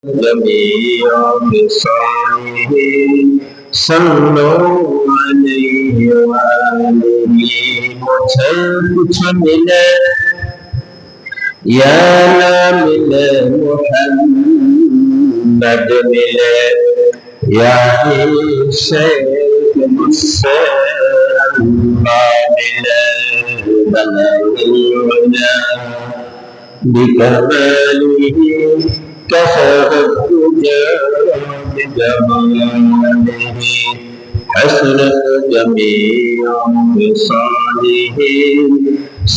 جميع خصاله صلوا عليه وآله मुझे कुछ मिले या ना मिले मोहम्मद मिले या शेख मुझसे अल्लाह मिले बलगना بكماله كسب الدجى بجماله حسنت جميع خصاله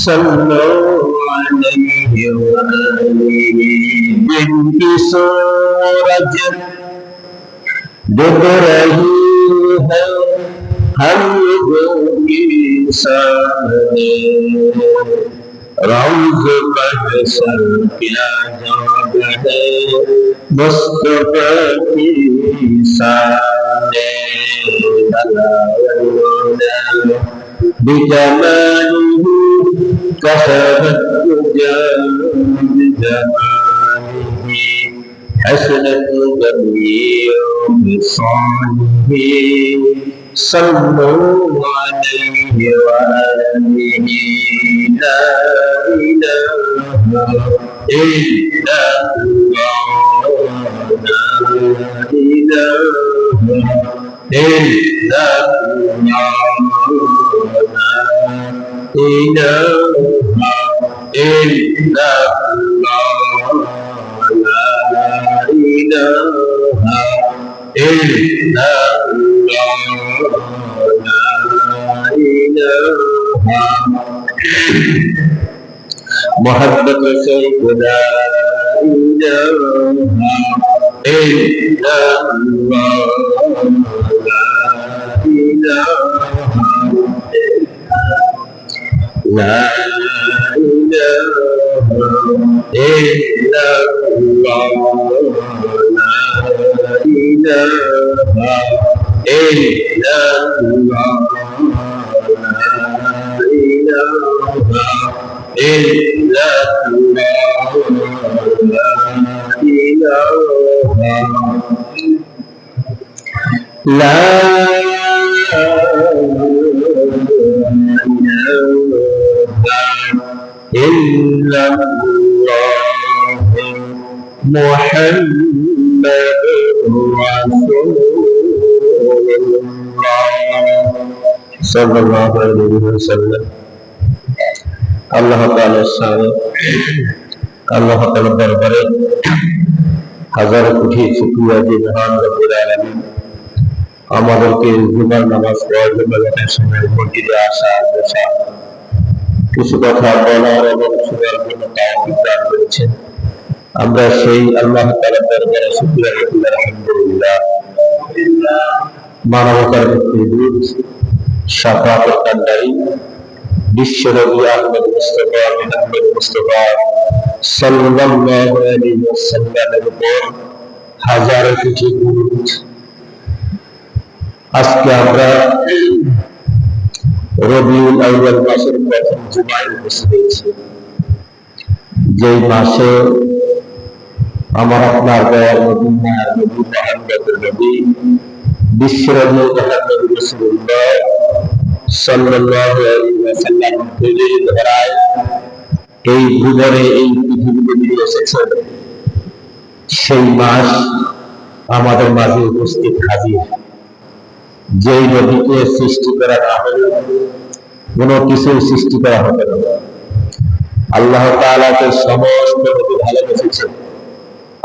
صلوا عليه وآله जिनकी सूरज डूब रही है हम लोगों के सामने रौज़ महशर क्या जाग है मुस्तफा की शाने बिजमालिही कसरत तुजा बिजमालिही हसनत जमीअ खिसालिही सल्लु अलैहि वआलिही ला इलाहा इल्लल्लाह ला इलाहा मोहब्बत से खुदा لا إله إلا الله لا إله إلا الله لا إله إلا الله لا إله لا إلا الله محمد رسول الله صلى الله عليه وسلم আল্লাহ তাআলার সামনে আল্লাহ তাআলার দরবারে হাজার কোটি শুকরিয়া যে মহান রব্বুল আলামিন আমাদেরকে জুমার নামাজ পড়ার জন্য সময় মসজিদে আসা বসা কিছু কথা বলার এবং শোনার জন্য তৌফিক দান করেছেন। আমরা সেই আল্লাহ তাআলার দরবারে শুকরিয়া করি আলহামদুলিল্লাহ। মানবতার দূত শাফাআতের কান্ডারি বিশ্বনবী আহমদ মুস্তাফা সাল্লাল্লাহু আলাইহি ওয়াসাল্লামের উপর হাজার কোটি দরুদ। আজকে আমরা রবিউল আউয়াল মাসের প্রথম জুমায় উপস্থিত হয়েছি, যে মাসে আমার আপনার দয়াল নবী মুহাম্মদুর নবী বিশ্বনবী মুহাম্মদ রাসূলুল্লাহ সাল্লাল্লাহু আলাইহি ওয়াসাল্লাম তৈরি ধরায় এই ভুবনে এই পৃথিবীতে নিয়ে এসেছেন। সেই মাস আমাদের মাঝে উপস্থিত হাজির। যেই নবীকে সৃষ্টি করা না হলে কোনো কিছু সৃষ্টি করা হবে না। আল্লাহ তাআলাকে সমস্ত নবী ভালোবেসেছেন,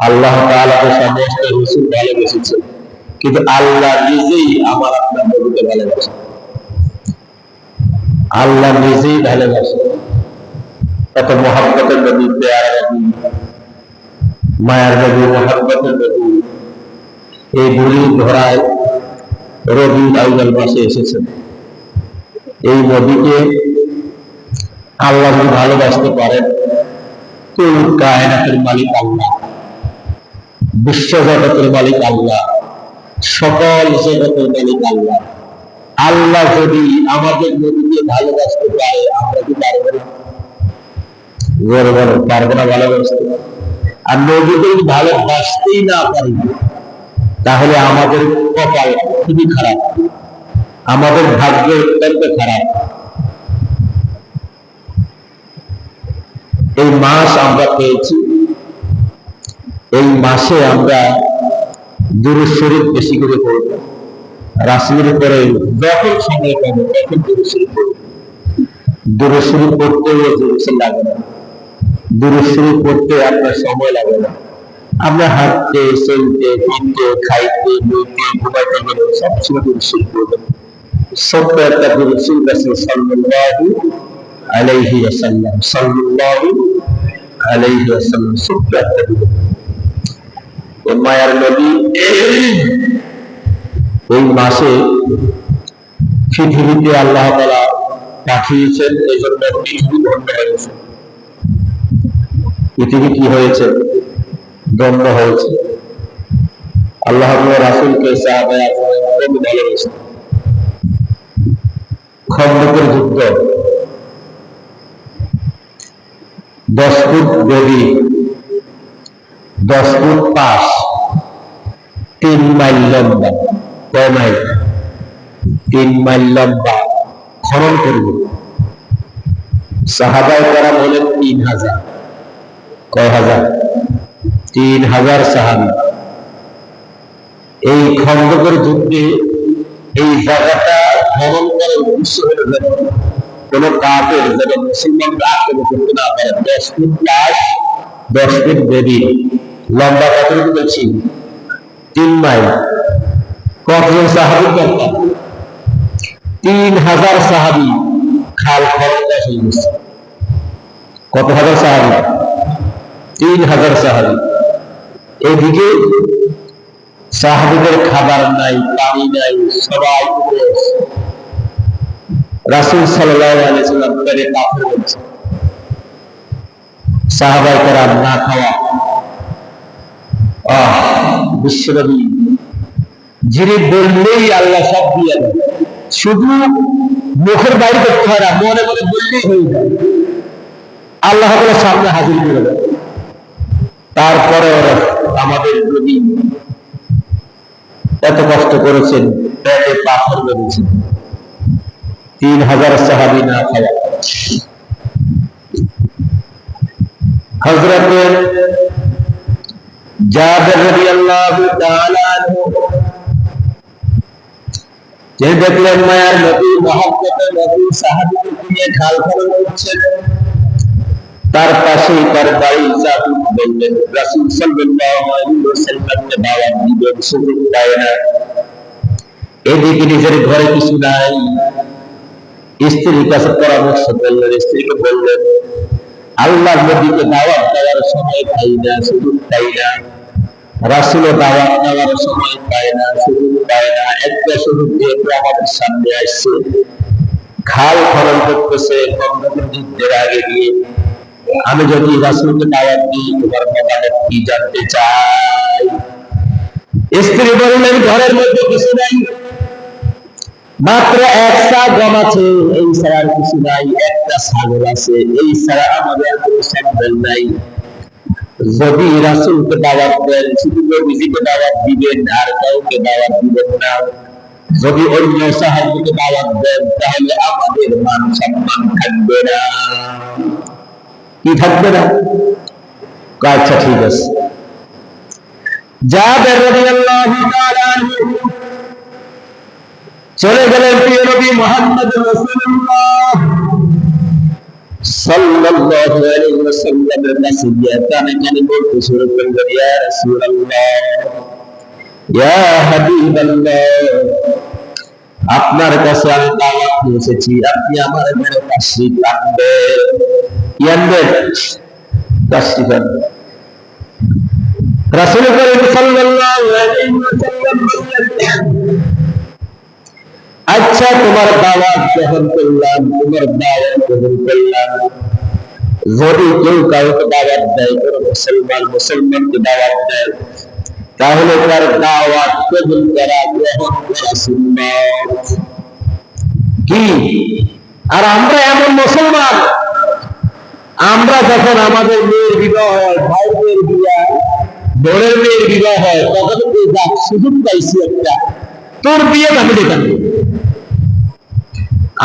আল্লাহ তাআলাকে সমস্ত রাসূল ভালোবেসেছেন, কিন্তু আল্লাহ নিজেই আমার আপনার নবীকে ভালোবাসেন। আল্লাহ নিজেই ভালোবাসেন। এত মহব্বতের নবী, পেয়ারা নবী, মায়ার নবী, মহব্বতের নবী এই বলি ধরায় রবিউল আউয়াল মাসে এসেছেন। এই নবীকে আল্লাহ যদি ভালোবাসতে পারেন, তো কায়নাতের মালিক আল্লাহ, বিশ্ব জগতের মালিক আল্লাহ, সকল জগতের মালিক আল্লাহ। আল্লাহ যদি আমাদের নবীকে ভালোবাসতে পারে, আমরা কি পারবো না? পারবো না ভালোবাসতে? আর নবীকে যদি ভালোবাসতেই না পারি তাহলে আমাদের কপাল খুবই খারাপ, আমাদের ভাগ্য অত্যন্ত খারাপ। এই মাস আমরা পেয়েছি, এই মাসে আমরা দুরূদ শরীফ বেশি করে পড়ব, রাসূলের উপরে যখন সময় পাবো তখন দুরূদ শরীফ পড়ব। দুরূদ শরীফ পড়তেও জোরে লাগে না, দুরূদ শরীফ পড়তে আপনার সময় লাগে না। আমরা হাঁটতে চলতে ফিরতে খাইতে বইতে ঘুমাইতে গেলে সবসময় দুরূদ শরীফ পড়বেন। ছোট্ট একটা দুরূদ শরীফ রাসূল সাল্লাল্লাহু আলাইহি ওয়াসাল্লাম ছোট্ট একটা দুরূদ। মায়ার নবী এই মাসে পৃথিবীতে আল্লাহ তাআলা পাঠিয়েছেন, এই জন্য পৃথিবী ধন্য হয়েছে। পৃথিবী কি হয়েছে? ধন্য হয়েছে। আল্লাহ রাসূলকে সাহাবায়ে কেরাম খুব ভালোবাসেন। খন্দকের যুদ্ধ, 10 ফুট গভীর, 10 ফুট পাশ, 3 মাইল লম্বা। কয় মাইল? 3 মাইল লম্বা খনন করবে। সাহাবায়ে কেরাম হলেন 3000। কয় হাজার? 3000 সাহাবী। এই খন্দকের যুদ্ধে এই জায়গাটা খনন করার উদ্দেশ্য হল কোন কাফের যেন মুসলমানরা আক্রমণ করতে না পারে। 10 ফুট পাশ, 10 ফুট গভীর, লম্বা কতটুকু বলছি? 3 মাইল। কতজন সাহাবীর দরকার? 3000 সাহাবী খাল খনন শেষ হয়ে গেছে। কত হাজার সাহাবী? 3000 সাহাবী। এদিকে সাহাবীদের খাবার নাই, পানি নাই, সবাই উপবাস। রাসূল সাল্লাল্লাহু আলাইহি ওয়াসাল্লাম পেটে পাথর হচ্ছে, সাহাবায়ে কেরাম না খাওয়া। বিশ্বনবী যিনি বললেই আল্লাহ সব দিয়ে দেন, শুধু মুখের বাইরে করতে হয় না, মনে মনে বললেই হয়ে যায়, আল্লাহ তাআলা সামনে হাজির করে দেন। তারপরে আমাদের নবী এত কষ্ট করেছেন, পেটে পাথর বেঁধেছেন, 3000 সাহাবী না খাওয়া। হযরত জাবের রাদিয়াল্লাহু তাআলা আনহু যে দেখলেন মায়ার নবী মহব্বতে নবী সাহাবীদের নিয়ে খাল খনন করছেন, তার পাশেই তার বাড়ি চাবি বললেন রাসূল সাল্লাল্লাহু আলাইহি ওয়াসাল্লামকে দাওয়াত দিবেন, সুযোগ পায় না। এদিকে নিজের ঘরে কিছু নাই, স্ত্রীর কাছে পরামর্শ করলেন, স্ত্রীকে বললেন আল্লাহর নবীকে দাওয়াত দেওয়ার সময় পাই না, সুযোগ পাই না, রাসূলের দাওয়াত দেওয়ার সময় পায় না, সুযোগ পায় না। একটা সুযোগ দিয়ে আমাদের সামনে আসছে, খাল খনন করতেছে খন্দকের যুদ্ধের আগে গিয়ে। আমি যদি রাসূলকে দাওয়াত দিই, তোমার মতামত কি জানতে চাই। স্ত্রী বললেন ঘরের মধ্যে কিছু নাই, মাত্র একটা গম আছে, এই ছাড়া আর কিছু নাই, একটা ছাগল আছে, এই ছাড়া আমাদের কোনো সম্বল নাই। যদি রাসূলকে দাওয়াত দেন, শুধু নবীজিকে দাওয়াত দিবেন, আর কাউকে দাওয়াত দিবেন না। যদি অন্য সাহাবীকে দাওয়াত দেন তাহলে আমাদের মান সম্মান থাকবে না। কি থাকবে না? আচ্ছা ঠিক আছে। জাবের রাদিয়াল্লাহু তাআলা আনহু চলে গেলেন প্রিয় নবী মুহাম্মদ রাসূলুল্লাহ সাল্লাল্লাহু আলাইহি ওয়াসাল্লামের কাছে গিয়ে কানে কানে বলতে শুরু করলেন, ইয়া রাসূলুল্লাহ, ইয়া হাবিবাল্লাহ, আপনার কাছে আমি দাওয়াত নিয়ে এসেছি, আপনি আমার ঘরে তাশরীফ আনবেন। ইয়ানবেন তাশরীফ আনবেন। রাসূল করিম সাল্লাল্লাহু আলাইহি ওয়াসাল্লাম বললেন, আচ্ছা তোমার দাওয়াত গ্রহণ করলাম, তোমার দাওয়াত গ্রহণ করলাম। যদি কেউ কাউকে দাওয়াত দেয়, কোন মুসলমানকে দাওয়াত দেয়, তাহলে তার দাওয়াত কবুল করা, গ্রহণ করা সুন্নাত। কি? আর আমরা এমন মুসলমান, আমরা যখন আমাদের মেয়ের বিবাহ হয়, ভাইয়ের বিয়া, বোনের মেয়ের বিবাহ হয়, তখন যাক সুযোগ পাইছি একটা, তোর বিয়ে আমি যেতাম,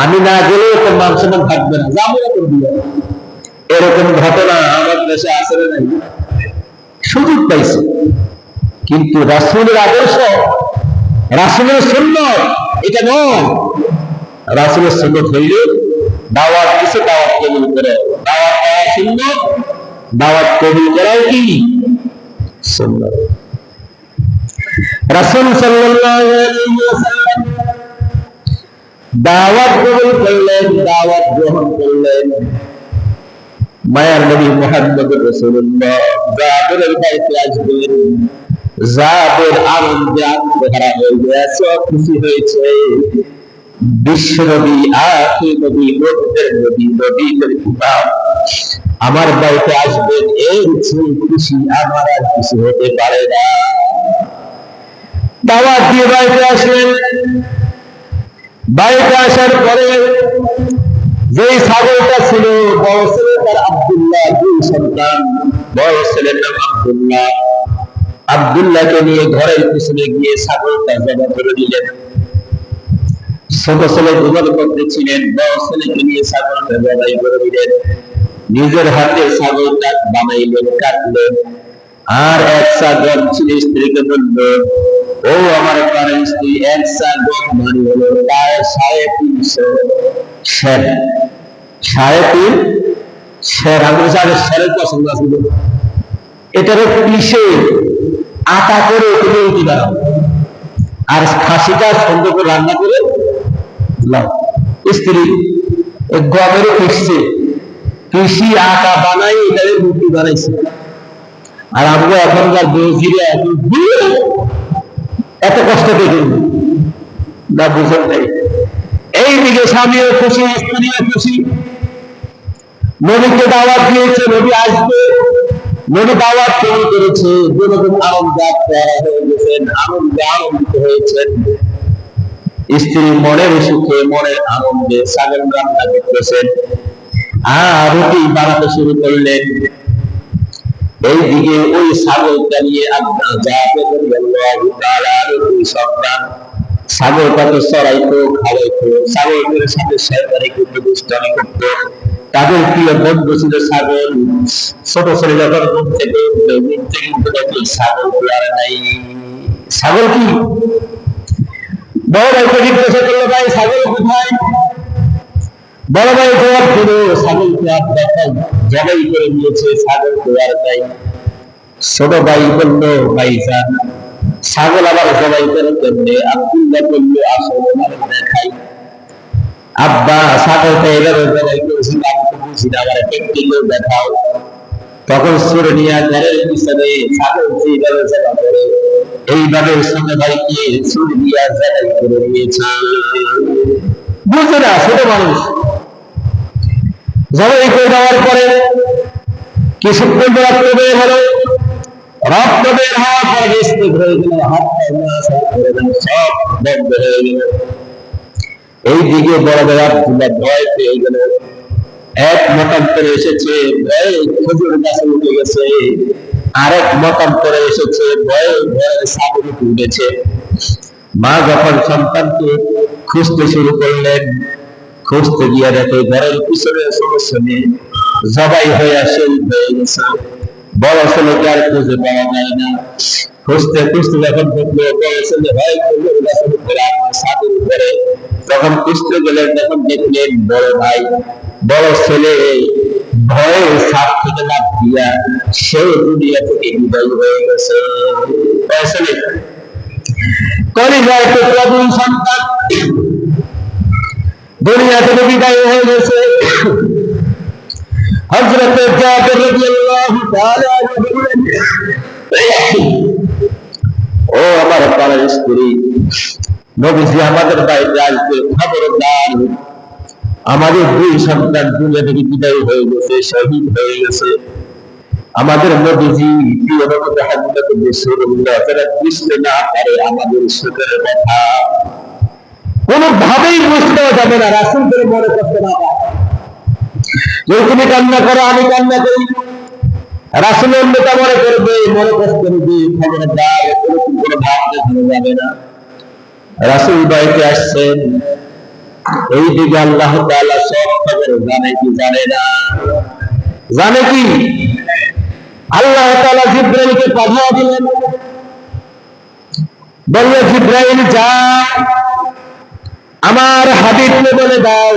আমি না গেলে তোর মান সম্মান থাকবে না, যাবো না তোর বিয়ে। এরকম ঘটনা আমার দেশে আছে না নাই? সুযোগ পাইছে। কিন্তু রাসূলের আদর্শ, রাসূলের সুন্নাত এটা নয়। রাসূলের সুন্নাত হইলে দাওয়াত দিছে, দাওয়াত কবুল করে, দাওয়াত দেওয়া সুন্নাত, দাওয়াত কবুল করাও কি সুন্নাত। রাসূল সাল্লাল্লাহু আলাইহি ওয়াসাল্লাম দাওয়াত কবুল করলেন, দাওয়াত গ্রহণ করলেন। মায়ার নবী মুহাম্মদুর রাসূলুল্লাহ যাদের বাড়িতে আসবেন, যাদের আনন্দে আত্মহারা হয়ে গেছে, খুশি হয়েছে, বিশ্ব নবী, আখির নবী, নবীদের নবী, নবীদের ইমাম আমার বাড়িতে আসবেন, এর চেয়ে খুশি আমার আর কিছু হতে পারে না। দাওয়াত দিয়ে বাড়িতে আসলেন। বাড়িতে আসার পরে যেই ছাগলটা ছিল, বড় ছেলে তার আব্দুল্লাহ, দুই সন্তান, বড় ছেলের নাম আব্দুল্লাহ। আব্দুল্লাহকে নিয়ে ঘরের পিছনে গিয়ে ছাগলটা জবাই করে দিলেন। ছোট ছেলে ঘুমার মধ্যে ছিলেন, বড় ছেলেকে নিয়ে ছাগলটা জবাই করে দিলেন। নিজের হাতে ছাগলটা বানাইলেন, কাটলেন। আর এক ছাগল ছিল, স্ত্রীকে বলল, ও আমার প্রাণের স্ত্রী, এক ছাগল মানে হলো প্রায় 350 শের। 3.5 শের। আমি শেরের পছন্দ আছে, এটার পিষে আটা করে তুমি রুটি বানাবো, আর খাসিটা সুন্দর করে রান্না করে লাও। স্ত্রী গমেরও পিষছে, পিষি আটা বানাই এটারে রুটি বানাইছে। আর আমরা এখনকার বৌজিরা এখন এত কষ্ট পেয়ে না, বুঝেন নাই। এইদিকে স্বামীও খুশি, স্ত্রীও খুশি। নবীকে দাওয়াত দিয়েছে, নবী আসবে, নবী দাওয়াত কবুল করেছে, যেরকম আনন্দে আত্মহারা হয়ে গেছেন, আনন্দে আনন্দিত হয়েছেন। স্ত্রী মনের সুখে, মনের আনন্দে ছাগল রান্না করতেছেন আর রুটি বানাতে শুরু করলেন। এইদিকে ওই ছাগলটা নিয়ে দুই সন্তান ছাগলটা তো চড়াইতো, খাওয়াইতো, ছাগলের সাথে শেয়ারদারি করতো, দুষ্টামি করতো। তাদের প্রিয় বন্ধু ছিল ছাগল। ছোট ছেলে যখন ঘুম থেকে উঠতে দেখলো ছাগল আর নাই। ছাগল কি? বড় ভাইকে জিজ্ঞাসা করলো, ভাই ছাগল কোথায়? বড় ভাই জবাব দিল, ছাগলকে আর দেখাই, জবাই করে দিয়েছে, ছাগল আর নাই। ছোট ভাই বললো, ভাইজান ছাগল আবার জবাই করে কেমনে? আব্দুল্লাহ বললো, আসলে দেখাই। আব্বা ছাগলটা এভাবে জবাই করেছি, আমি তো বুঝি না, আমার প্র্যাকটিক্যাল দেখাও। তখন সুরে নিয়ে ঘরের পিছনে ছাগল যেভাবে জবা করে, এইভাবে ছোট ভাইকে সুরে দিয়ে জবাই করে দিয়েছে। বুঝে না, ছোট মানুষ। জবাই করে দেওয়ার পরে কিছুক্ষণ রক্ত বের হলো। রক্ত বের হওয়ার পরে নিস্তেজ হয়ে গেল, হাত সব বন্ধ হয়ে গেল। এইদিকে বড় ভাই আব্দুল্লাহ ভয় পেয়ে গেল। এক মতান্তরে এসেছে, ভয়ে খেজুর গাছে উঠে গেছে। আরেক মতান্তরে এসেছে, ভয়ে ভয়ে ছাগল উঠেছে। মা যখন সন্তানকে খুঁজতে শুরু করলেন, খুঁজতে গিয়ে দেখে ঘরের পিছনে সমস্যা নেই, জবাই হয়ে শহীদ হয়ে গেছে। বড় ছেলেকে আর খুঁজে পাওয়া যায় না। খুঁজতে খুঁজতে যখন দেখলো বড় ছেলে হয় খেজুর গাছের উপরে, ছাদের উপরে, যখন খুঁজতে গেলেন তখন দেখলেন বড় ভাই, বড় ছেলে ভয়ে ছাদ থেকে লাফ দিয়া সেও দুনিয়া থেকে বিদায় হয়ে গেছে। কলিজার টুকরা দুই সন্তান দুনিয়া থেকে বিদায় হয়ে গেছে। হযরত জাবের রাদিয়াল্লাহু তাআলা বলেন, ও আমার প্রাণের স্ত্রী, নবীজি আমাদের বাড়িতে আসবে, খবরদার, আমাদের দুই সন্তান দুনিয়া থেকে বিদায় হয়ে গেছে, শহীদ হয়ে গেছে। আমাদের নবীজি প্রিয় নবী মুহাম্মদ রাসূলুল্লাহ যারা বুঝতে না পারে আমাদের সুখের কথা, কোনোভাবেই বুঝতে যাবে না, রাসূল করে মনে করতে না পারে। যদি তুমি কান্না করো আমি কান্না করি, রাসূলের নেতা মনে করবে, মনে কষ্ট করবে, খবরদার এরকম করে ভাব দেখানো যাবে না। রাসূল বাড়িতে আসছেন, এই দিকে আল্লাহ তাআলা সব খবর জানে কি জানে না? জানে কি? আল্লাহ তাআলা জিবরাইলকে পাঠিয়ে দিলেন, বলল জিবরাইল যাও আমার হাবিবকে বলে দাও,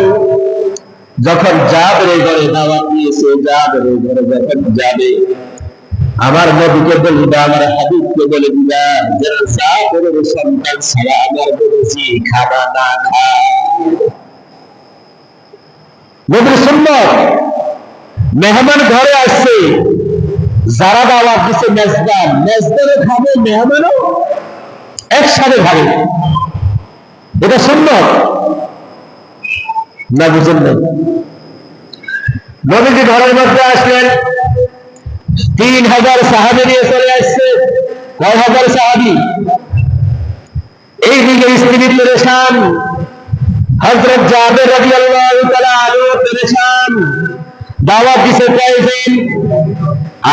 যখন জাবেরের ঘরে দাওয়াত দিয়েছে, জাবেরের ঘরে যখন যাবে আমার নবীকে বলবা, আমার হাবিবকে বলে দিবা যেন জাবেরের সন্তান ছাড়া আমার বেশি খানা না খায়। নবীর সুন্নাত, মেহমান ঘরে আসছে, যারা দাওয়াত দিচ্ছে মেজবান, মেজবানও খাবে মেহমানও একসাথে খাবে, এটা সুন্নাত না? বুঝেন না? নবীজি ঘরের মধ্যে আসলেন, 3000 সাহাবী নিয়ে চলে আসছে। কয় হাজার সাহাবী? এইদিকে স্ত্রী পেরেশান, হযরত জাবের রাদিয়াল্লাহু তাআলা আনহু পেরেশান। দাওয়াত দিছে কয়জন?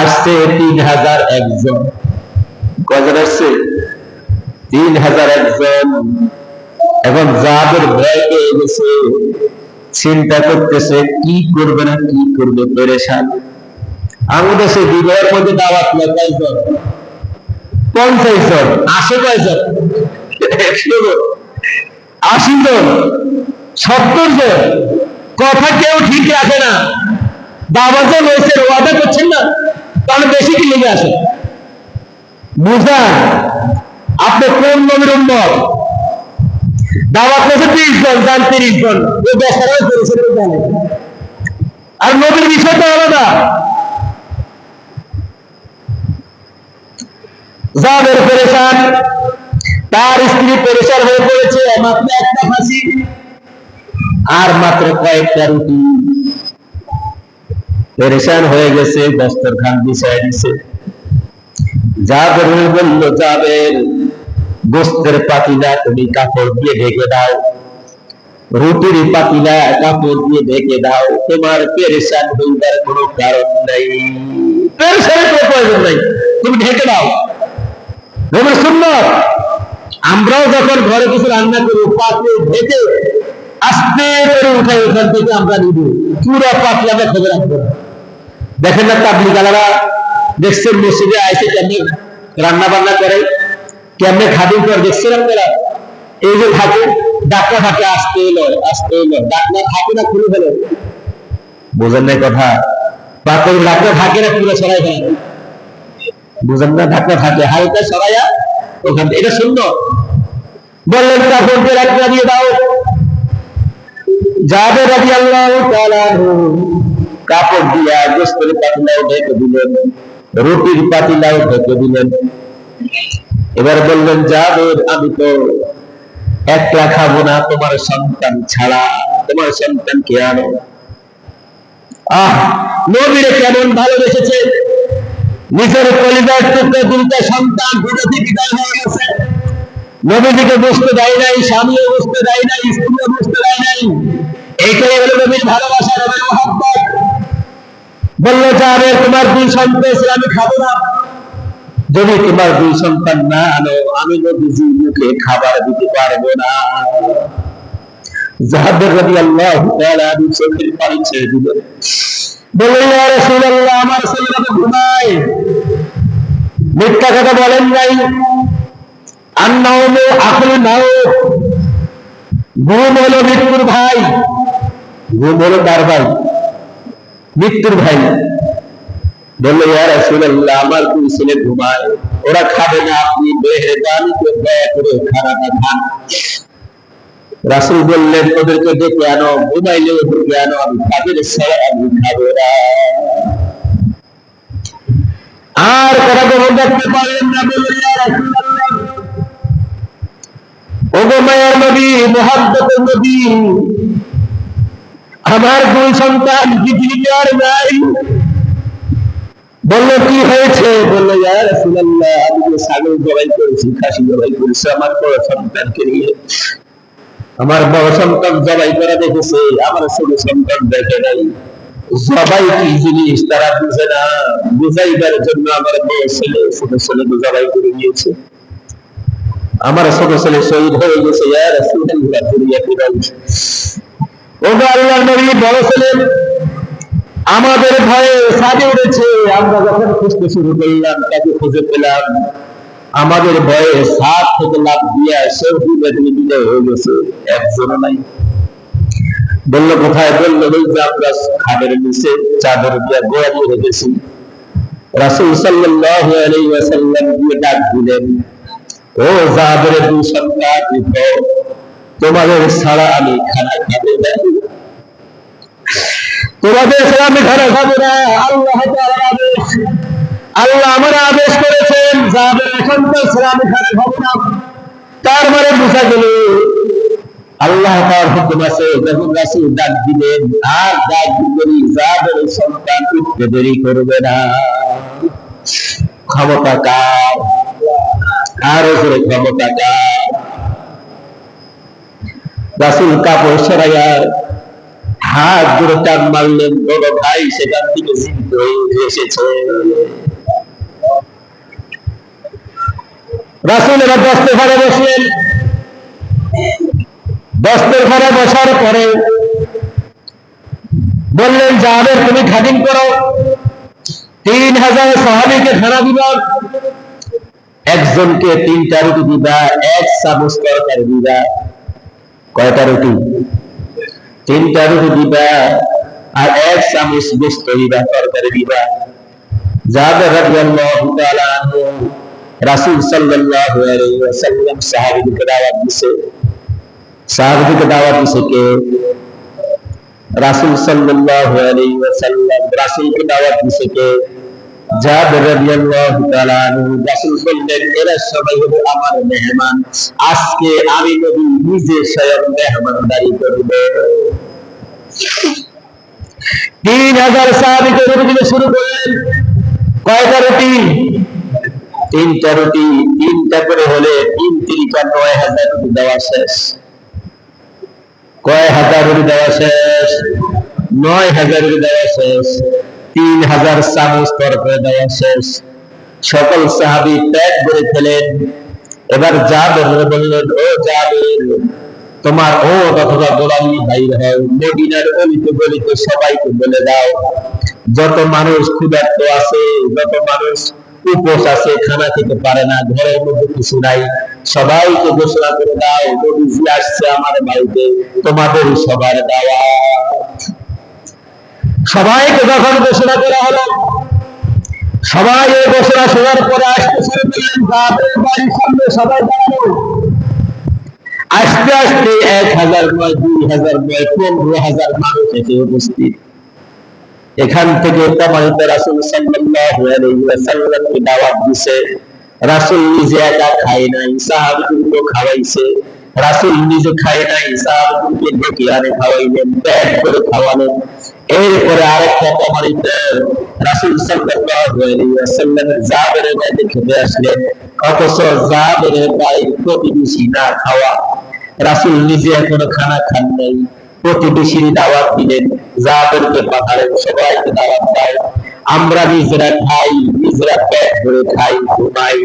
আসছে 3001 জন। কয়জন আসছে? 3001 জন। এখন জাবের ভয় পেয়ে গেছে, চিন্তা করতেছে কি করবে না কি করবে, পেরেশান। আমাদের সে বিবাহের মধ্যে দাওয়াত না কয়জন? 50 জন। আসে কয়জন? 100 জন, 80 জন, 70 জন। কথা কেউ ঠিক রাখে না। দাওয়াত যে হয়েছে ওয়াদা করছেন না, তাহলে বেশি কি লেগে আসে? বুঝান আপনি কোন নবীর উম্মত? দাওয়াত করেছে 30 জন, যান 30 জন, ওই বেচারাও করেছে তো জানে। আর নবীর বিষয় তো আলাদা। জাবের পেরেশান, তার স্ত্রী পেরেশান হয়ে পড়েছে, মাত্র একটা ফাঁসি আর মাত্র কয়েকটা রুটি। পেরেশান হয়ে গেছে, দস্তরখান বিছায় দিছে। জাবের বলল, জাবের গোস্তের পাতিলা তুমি কাপড় দিয়ে ঢেকে দাও, রুটির পাতিলা কাপড় দিয়ে ঢেকে দাও, তোমার পেরেশান হইবার কোনো কারণ নাই, পেরেশানের কোনো প্রয়োজন নাই, তুমি ঢেকে দাও। নবীর সুন্নাত, আমরাও যখন ঘরে কিছু রান্না করি পাতলে ঢেকে আস্তে করে উঠাই, ওখান থেকে আমরা নিব, পুরো পাতলে আমরা খবর রাখবো না। দেখেন না তাবলীগালারা, দেখছেন মসজিদে আইসে কেমনি রান্না বান্না করে, কেমনে খাদিম করে, দেখছেন আপনারা? এই যে থাকে ডাকনা থাকে, আসতে এলো আসতে এলো, ডাকনা থাকে না খুলে ফেলে। বুঝেন না কথা? পাতল ডাকনা থাকে না খুলে সরাই ফেলে। বুঝেন না? ঢাকনা থাকে, হালকা সরাইয়া ওখান থেকে। এটা সুন্নাত। বললেন কাপড়কে ডাকনা দিয়ে দাও। জাবের রাদিয়াল্লাহু তাআলা কাপড় দিয়া গোস্তের পাতিলাও ঢেকে দিলেন, রুটির পাতিলাও ঢেকে দিলেন। এবার বললেন, জাবের আমি তো একলা খাবো না, তোমার সন্তান ছাড়া, তোমার সন্তানকে আনো। নবীরে কেমন ভালোবেসেছে, নিজের কলিজার টুকরো দুইটা সন্তান দুটোতে বিদায় হয়ে গেছে, নবীজিকে বুঝতে দেয় নাই, স্বামীও বুঝতে দেয় নাই, স্ত্রীও বুঝতে দেয় নাই। এইটাই হলো নবীর ভালোবাসা, নবীর মহব্বত। বললো, জাবের তোমার 2 সন্তান ছিল, আমি খাবো না। যদি তোমার 2 সন্তান না আনো, আমি নবীজির মুখে খাবার দিতে পারবো না। জাবের রাদিয়াল্লাহু তাআলা চোখের পানি ছেড়ে দিলেন, বললেন, ইয়া রাসূলুল্লাহ, আমার ছেলেরা তো ঘুমায়। মিথ্যা কথা বলেন নাই। আন্নাউমু আখুল মাউত, ঘুম হলো মৃত্যুর ভাই। ঘুম হলো কার ভাই? মৃত্যুর ভাই। বললো, ইয়া রাসূলুল্লাহ, আমার 2 ছেলে ঘুমায়, ওরা খাবে না, আপনি মেহেরবানি করে দয়া করে খানাটা খান। রাসূল বললেন, ওদেরকে ডেকে আনো, ঘুমাইলে ওদেরকে আনো, আমি তাদের ছাড়া আমি খাবো না। আর কথা গ্রহণ করতে পারলেন না। বললেন, ইয়া রাসূলুল্লাহ, ওগো মায়ার নবী, মুহাব্বতের নবী, আমার 2 সন্তান পৃথিবীতে আর নাই। বললো, কি হয়েছে? বললো, ইয়া রাসূলুল্লাহ, আমি যে ছাগল জবাই করেছি, খাসি জবাই করেছি আমার বড় সন্তানকে নিয়ে। আমার বড় সন্তান জবাই করা দেখেছে, আমার ছোট সন্তান দেখে নাই। জবাই কি জিনিস তারা বুঝে না, বুঝাইবার জন্য আমার মেয়ে ছেলে ছোট ছেলেকে জবাই করে দিয়েছে। আমার ছোট ছেলে শহীদ হয়ে গেছে, ইয়া রাসূলুল্লাহ দুনিয়া ফিরাই। ও আল্লাহর নবী বড় ছেলে আমাদের ভয়ে ছাদে উঠেছে, আমরা যখন খুঁজতে শুরু করলাম তাকে খুঁজে পেলাম, আমাদের ভয়ে ছাদ থেকে লাফ দিয়ে সবজি বেদনি বিদায় হয়ে গেছে, একজনও নাই। বললো কোথায়? বললো ওই যে আমরা খাটের নিচে চাদর দিয়ে গোড়া দিয়ে রেখেছি। রাসূল সাল্লাল্লাহু আলাইহি ওয়াসাল্লাম দিয়ে ডাক দিলেন, ও জাবের দুই সন্তান, তোমাদের ছাড়া আমি খানা খাবো না, তোমাদের ছাড়া আমি খানা খাবো না। আল্লাহ তাআলার আদেশ, আল্লাহ আমার আদেশ করেছেন জাবের সন্তান ছাড়া আমি খানা খাবো না। তার মানে বোঝা গেল আল্লাহ তাআলার হুকুম আছে। যখন রাসূল ডাক দিলেন আর ডাক দিলেন জাবের সন্তান উঠতে দেরি করবে না। ক্ষমতা কার? আর উপরে ক্ষমতা কার? রাসূল কাপড় সরাইয়া হাত ধরে টান মারলেন, বড় ভাই সেখান থেকে জীবিত হয়ে এসেছে। রাসূল এবার দস্তের ঘরে বসলেন। দস্তের ঘরে বসার পরে বললেন, জাবের তুমি খাদিম করো, 3000 সাহাবীকে খানা দিবা, একজনকে 3টা রুটি দিবা, 1 চামচ তরকারি দিবা। কয়টা রুটি? 3টা রুটি দিবা আর 1 চামচ গোশত দিবা, তরকারি দিবা। জাবের রাদিয়াল্লাহু তাআলা আনহু রাসূল সাল্লাল্লাহু আলাইহি ওয়াসাল্লাম সাহাবীদেরকে দাওয়াত দিছে। সাহাবীদেরকে দাওয়াত দিছে কে? রাসূল সাল্লাল্লাহু আলাইহি ওয়াসাল্লাম। রাসূলকে দাওয়াত দিছে কে? জাবের রাদিয়াল্লাহু তাআলা আনহু। রাসূল বললেন, এরা সবাই হলো আমার মেহমান, আজকে আমি নবী নিজে স্বয়ং মেহমানদারি করব। 3000 সাহাবীকে রুটি দিতে শুরু করলেন। কয়টা রুটি? 3টা রুটি। 3টা করে হলে 3 3 9000 রুটি দেওয়া শেষ। কয় হাজার রুটি দেওয়া শেষ? 9000 রুটি দেওয়া শেষ। 3000 চামচ তরকারি দেওয়া শেষ। সকল সাহাবী পেট ভরে খেলেন। এবার জাবের বললেন, ও জাবের, তোমার ও অথবা গোলামি বাইর হয়, মদিনার অলিতে গলিতে সবাইকে বলে দাও, যত মানুষ ক্ষুধার্ত আছে, যত মানুষ উপোস আছে, খানা খেতে পারে না, ঘরের মধ্যে কিছু নাই, সবাইকে ঘোষণা করে দাও নবীজি আসছে আমার বাড়িতে, তোমাদের সবার দাওয়াত। সবাইকে যখন ঘোষণা করা হলো, সবাই এই ঘোষণা শোনার পরে আসতে শুরু করলেন। জাবের বাড়ির সামনে সবাই দাঁড়ানো। আস্তে আস্তে 1000 নয়, 2000 নয়, 15000 মানুষ এসে উপস্থিত। এখান থেকে প্রমাণিত রাসূল সাল্লাল্লাহু আলাইহি ওয়াসাল্লামকে দাওয়াত দিছে। রাসূল নিজে একা খায় নাই, সাহাবীদেরকে খাওয়াইছে। রাসূল নিজে খায় নাই, সাহাবীদেরকে ডেকে আনে খাওয়াইলেন, পেট করে খাওয়ালেন। এরপরে আরেকটা প্রমাণিত, রাসূল সাল্লাল্লাহু আলাইহি ওয়াসাল্লামের জাবেরের বাড়িতে খেতে আসলেন, অথচ জাবেরের বাড়ির প্রতিবেশী না খাওয়া, রাসূল নিজে এখনো খানা খান নাই, প্রতিবেশীর দাওয়াত দিলেন, জাবেরকে পাঠালেন, সবাইকে দাওয়াত দেয়। আমরা নিজেরা খাই, নিজেরা পেট ভরে খাই, ঘুমাই,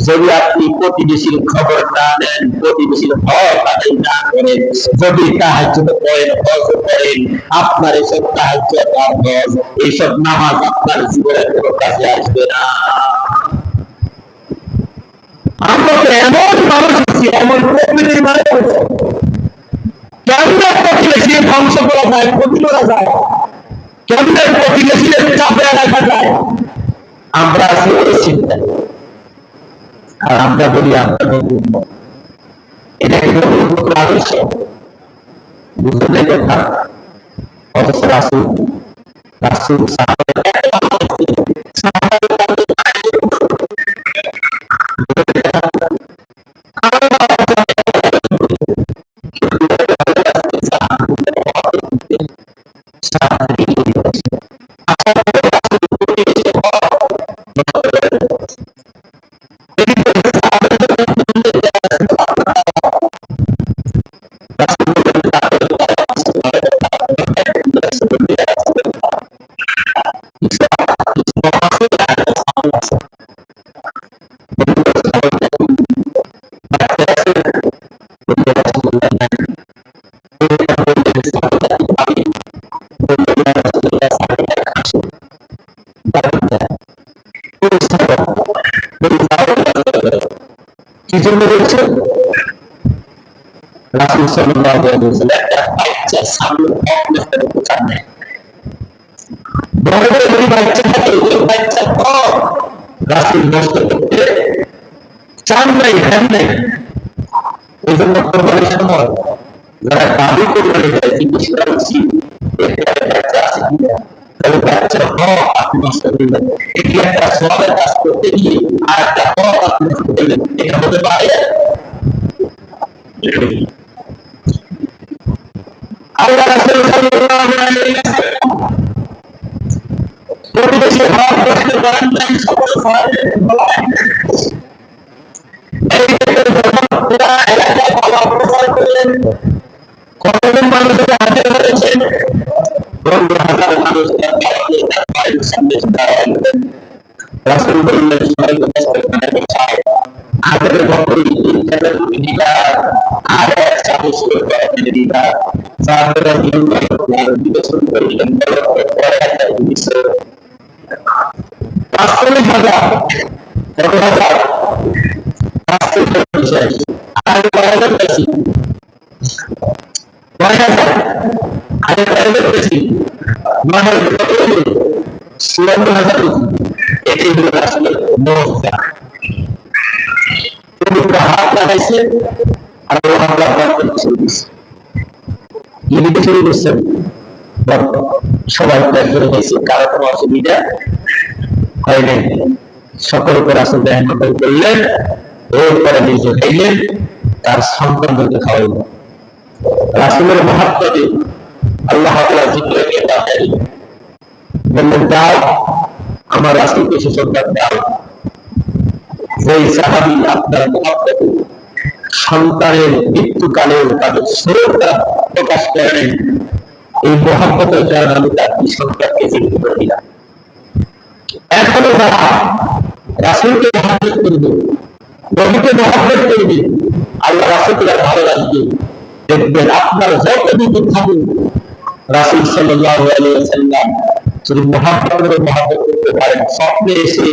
যদি আপনি প্রতিবেশীর খবর না নেন, প্রতিবেশীর হক আদায় না করেন, যদি তাহাজ্জুদ পড়েন, হজ করেন, আপনার এসব তাহাজ্জুদ আর হজ, এইসব নামাজ আপনার জীবনে কোনো কাজে আসবে না। আমরা তো এমন মানুষ আছি, এমন প্রকৃতির মানুষ, কেমন প্রতিবেশী ধ্বংস করা যায়, ক্ষতি করা যায়, কেমন প্রতিবেশীদের চাপে রাখা যায়, আমরা আছি ওই চিন্তায়। আর আমরা বলি আমরা নতুন, এটা কিন্তু আদর্শ বুঝতে কথা। অথচ রাসূল রাসূল কি জন্য বলছেন? রাসূল সাল্লাল্লাহু আলাইহি ওয়াসাল্লাম একটা বাচ্চা সামনে চান না, বড় বড় বাচ্চা থাকে, ওই বাচ্চা কম রাসূল নষ্ট করতে চান নাই, হ্যান নাই। এই জন্য কোরবানির সময় যারা দাবি কোরবানি দেয় জিজ্ঞেস করা উচিত বাচ্চা আছে কিনা, তাহলে বাচ্চা হক আপনি নষ্ট করলেন, এটি একটা সবের কাজ করতে গিয়ে আর একটা হক আপনি নষ্ট করলেন, এটা হতে পারে? আল্লাহ রাসূল সাল্লাল্লাহু আলাইহি ওয়াসাল্লাম প্রতিবেশী হক নষ্ট করেন নাই, সকল ফরজের এই পুরা এলাকা অপসার করলেন। কতজন মানুষের হাতে ধরেছেন? ১৫,০০০ মানুষ তার বাড়ির সামনে দাঁড়ালেন। রাসূল বললেন, সবাইকে দস্তরখানায় বসাও, আগের বকরি ইত্যাদি তুমি দিবা, আর এক চামচ করে দিবা, তারপরে বিবেচন করলেন, পরে একটা জিনিস ৪৫,০০০। কত হাজার? ৫৫০ আর ৬,০০০ বেশি, ৯,০০০ আর ৬,০০০ বেশি, ৯,০০০ কত হলো? ৫৪,০০০। এটাই হলো আসলে মজা। হাত লাগাইছে আর শুরু করছেন, সবাই করে হয়েছে, কারো কোনো অসুবিধা হয় নাই। সকলকে রাসূল মেহমান করলেন, এরপরে নিজে খাইলেন, তার সন্তানদেরকে খাওয়াইলেন। রাসূলের মহব্বতে আল্লাহ তাআলা জিবরাইলকে পাঠালেন, বললেন, দাও আমার রাসূলকে সুসংবাদ দাও, যেই সাহাবী আপনার মহব্বতে সন্তানের মৃত্যুকালেও তাদের শ্রদ্ধা প্রকাশ করেন, এই মহব্বতের কারণে আমি তার সন্তানকে জীবিত করে দিলাম। এখনো যারা রাসূলকে মহব্বত করবে, নবীকে মহব্বত করবে, আল্লাহ রাসূলকে ভালো লাগবে, দেখবেন আপনার যত বিপদ থাকুক, রাসূল সাল্লাল্লাহু আলাইহি ওয়াসাল্লাম যদি মহব্বত করতে পারেন, স্বপ্নে এসে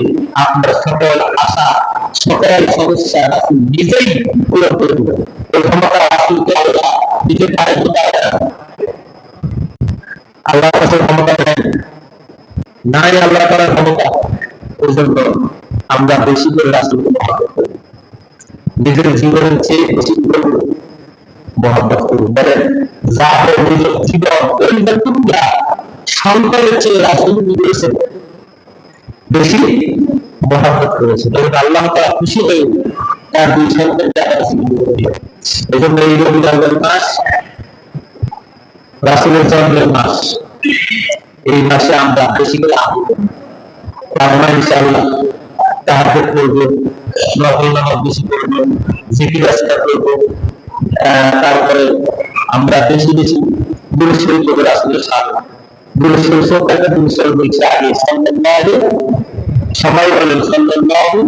আপনার সকল আশা, সকল সমস্যা রাসূল নিজেই পূরণ করে দেবেন। এই ক্ষমতা রাসূলকে আল্লাহ দিতে পারে না? আল্লাহর কাছে ক্ষমতা নেই, নাই আল্লাহ তাআলার ক্ষমতা। ওই জন্য আমরা বেশি করে রাসূলকে মহব্বত করি, নিজের জীবনের চেয়ে বেশি করে মহব্বত করি। বলেন, যাদের নিজের জীবন তোমরা সন্তানের চেয়ে রাসূল করেছেন, বেশি মহব্বত করেছে, তখন আল্লাহ তাআলা খুশি হয়ে তার দুই সন্তানকে এই জন্য এই রবিউল মাস রাসূলের জন্মের মাস। এই মাসে আমরা বেশি করে আমরা ইনশাআল্লাহ তাহাজ্জুদ করব, নফল নামাজ বেশি করব, জিকির আজকার করব, তারপরে আমরা বেশি বেশি দুরূদ শরীফ পড়ব, রাসূলের সাল্লাল্লাহু দুরূদ শরীফ একটা দুরূদ শরীফ বলছে আগে সাল্লাল্লাহু, সবাই বলেন সাল্লাল্লাহু